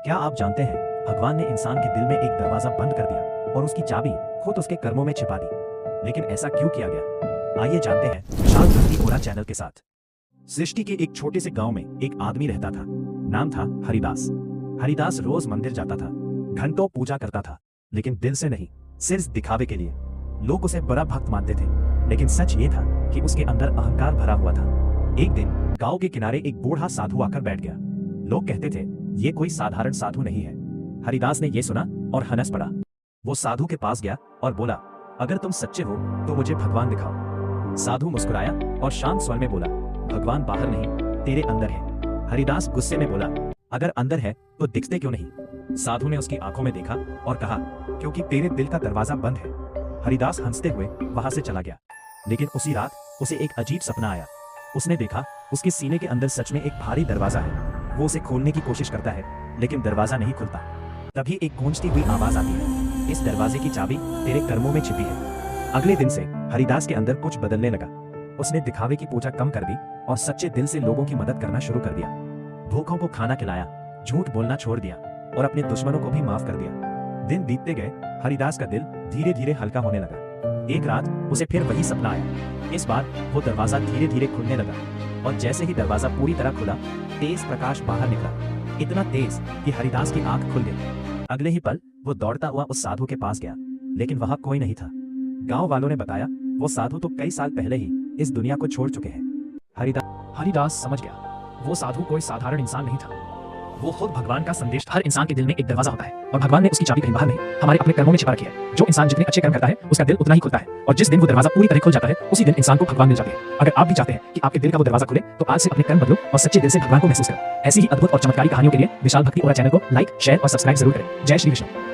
क्या आप जानते हैं भगवान ने इंसान के दिल में एक दरवाजा बंद कर दिया और उसकी चाबी खुद उसके कर्मों में छिपा दी। लेकिन ऐसा क्यों किया गया? आइए जानते हैं विशाल भक्ति ओरा चैनल के साथ। सृष्टि के एक छोटे से गांव में एक आदमी रहता था। नाम था हरिदास। हरिदास रोज मंदिर जाता था, घंटों पूजा करता था, लेकिन दिल से नहीं, सिर्फ दिखावे के लिए। लोग उसे बड़ा भक्त मानते थे, लेकिन सच ये था कि उसके अंदर अहंकार भरा हुआ था। एक दिन गांव के किनारे एक बूढ़ा साधु आकर बैठ गया। लोग कहते थे ये कोई साधारण साधु नहीं है। हरिदास ने ये सुना और हंस पड़ा। वो साधु के पास गया और बोला, अगर तुम सच्चे हो तो मुझे भगवान दिखाओ। साधु मुस्कुराया और शांत स्वर में बोला, भगवान बाहर नहीं, तेरे अंदर है। हरिदास गुस्से में बोला, अगर अंदर है तो दिखते क्यों नहीं? साधु ने उसकी आंखों में देखा और कहा, क्योंकि तेरे दिल का दरवाजा बंद है। हरिदास हंसते हुए वहां से चला गया। लेकिन उसी रात उसे एक अजीब सपना आया। उसने देखा उसके सीने के अंदर सच में एक भारी दरवाजा है। वो उसे खोलने की कोशिश करता है, लेकिन दरवाजा नहीं खुलता। तभी एक गूंजती हुई आवाज आती है, इस दरवाजे की चाबी तेरे कर्मों में छिपी है। अगले दिन से हरिदास के अंदर कुछ बदलने लगा। उसने दिखावे की पूजा कम कर दी और सच्चे दिल से लोगों की मदद करना शुरू कर दिया। भूखों को खाना खिलाया, झूठ बोलना छोड़ दिया और अपने दुश्मनों को भी माफ कर दिया। दिन बीतते गए, हरिदास का दिल धीरे धीरे हल्का होने लगा। एक रात उसे फिर वही सपना आया। इस बार वो दरवाजा धीरे धीरे खुलने लगा और जैसे ही दरवाजा पूरी तरह खुला, तेज प्रकाश बाहर निकला, इतना तेज कि हरिदास की आंख खुल गई। अगले ही पल वो दौड़ता हुआ उस साधु के पास गया, लेकिन वहां कोई नहीं था। गांव वालों ने बताया, वो साधु तो कई साल पहले ही इस दुनिया को छोड़ चुके हैं। हरिदास समझ गया, वो साधु कोई साधारण इंसान नहीं था, वो खुद भगवान का संदेश था। हर इंसान के दिल में एक दरवाजा होता है और भगवान ने उसकी चाबी कहीं बाहर नहीं, हमारे अपने कर्मों में छिपा रखी है। जो इंसान जितने अच्छे कर्म करता है उसका दिल उतना ही खुलता है, और जिस दिन वो दरवाजा पूरी तरह खुल जाता है उसी दिन इंसान को भगवान मिल जाते हैं। अगर आप भी चाहते हैं कि आपके दिल का वो दरवाजा खुले तो आज से अपने कर्म बदलो और सच्चे दिल से भगवान को महसूस करो। ऐसी ही अद्भुत और चमत्कारी कहानियों के लिए विशाल भक्ति ओरा चैनल को लाइक, शेयर और सब्सक्राइब जरूर करें। जय श्री विष्णु।